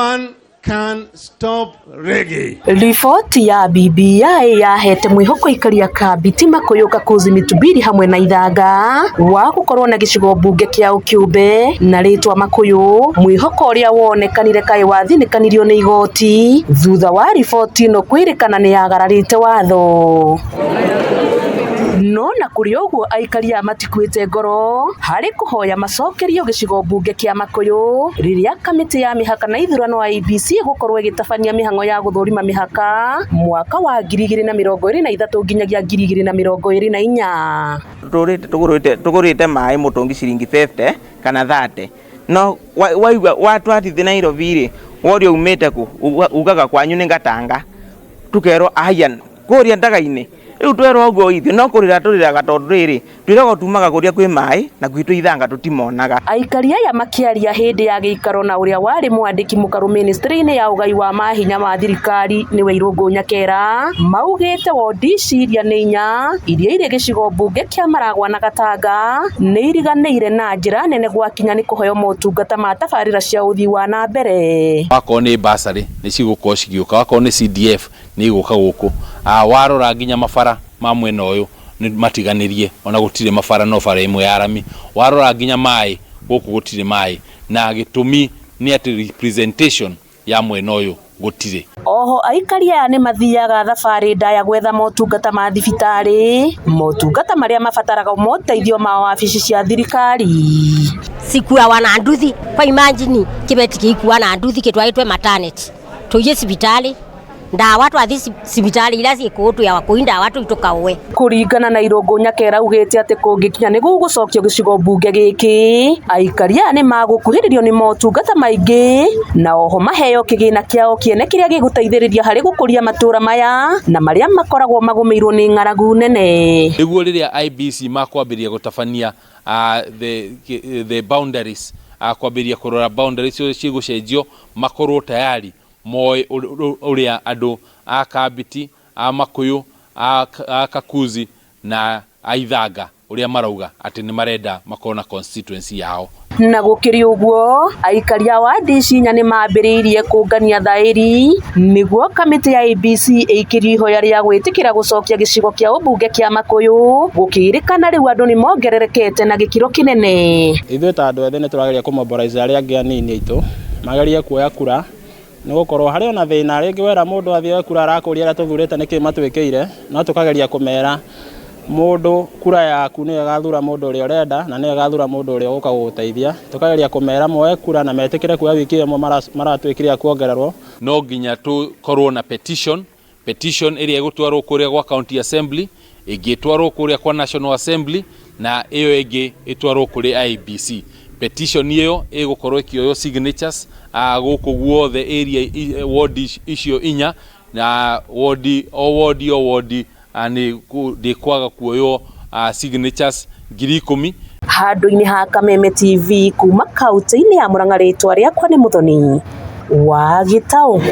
one can stop reggae. Riboti ya BBI yahete mwihoko ikaria kabiti makuyuka kuzi mitubiri hamwe na ithanga wa gukorwo na gicigo mbunge kia Ukiumbe na ritwa Makuyu, mwihoko uria wonekanire kai wathinikanirio ni igoti thutha wa riboti no kwirikana ni yagararite watho. No na kuri uguo aikaria matikuite ngoro hari kuhoya macokerio gicigo mbunge kia Makuyu riria kamiti ya mihaka na ithurano wa IEBC gukorwo igitabania mihango ya guthurima mihaka mwaka wa 2023 nginyagia 2024. Tugurite mai mutungi ciringi 50 kana 30 no watu atithi Nairobi ri worio umite ku ugaga kwanyu ni Gatanga tukero ayan kuria ndagaine riu twero ugo ithi no kurira turiraga tondu riri twirago tumaga kuria kwi mai na gwitu ithanga tutimonaga. Aikaria ya makiaria hindi ya giikaro na uria wari mwandiki mukaru ministry-ini ya ugai wa mahinya ma thirikari niwe Irungu Nyakera maugite wodi ciria ni inya iria iri gicigo mbunge kia Maragwa na Gatanga ni iriganire na njira nene gwakinya ni kuhoyo motungata ma tabarira cia uthii wa na mbere. Wako ni basari ni cigukorwo cigiuka, wako ni CDF ni iguka guku warora nginya mabara ma mwena uyu ni matiganirie ona gutire mabara no bara imwe ya arami, warora nginya mai guku gutire mai na gitumi ni ati representation ya mwena uyu gutire. Oho aikaria ni mathiaga thabari ndaya gwetha motungata ma thibitari, motungata maria mabataraga moteithio ma wabici cia thirikari. Sikua wana nduthi kwa imagine kibeti kikuwa na nduthi kitwaitwe maternity tuye sibitali nda watu athi sibitali ila cikutu ya wakuinda watu itukawe. Kuringana na Irungu Nyakera ugite ati kungikinya ni gugucokio gicigo mbunge giki aikaria ni magukuhiririo ni motungata maingi na oho maheo kigina kiao kiene kiria giguteithiriria hari gukuria matura maya na maria makoragwo magumirwo ni ng'aragu nene. Iguo riria IEBC makwambiria gutabania the boundaries kwambiria kurora boundaries cigucenjio makorwo tayari moi uria andu a Kabiti a Makuyu a Kakuzi na Aithanga uria marauga ati ni marenda makona constituency yao. Na gukiri uguo aikaria wa Ndicinya ni mambiriirie kungania thairi niguo kamiti ya IEBC ikiri ihoya ria gwitikira gucokia gicigo kia ubunge kia Makuyu gukirikana riu andu ni mongererekete na gikiro kinene. Ithuĩ ta andu ethĩ ni turageria kumobilize aria angi anini aitu magerie kuoya kura nigukorwo hari ona thina ringi wera mundu athie kura arakuria ara tuthurite niki matwikire no tukageria kumera mundu kura yaku ni gathura mundu uria urenda na ni gathura mundu uria uka guteithia tukageria kumera moe kura na metikire kuya wiki imo maratwikire kuongererwo. No nginya tukorwo na petition iria igutwarwo kuria gwa county assembly igitwarwo kuria kwa national assembly na iyo ingi itwarwo kuri IEBC. Petition iyo igukorwo ikioyo signatures guku guothe area ward icio inya na ward ani ndikwaga kuoyo signatures 10,000 handu-ini ha Kameme TV kuma kaunti-ini ya Murang'a. Ritwa riakwa ni Muthoni wa Gitau.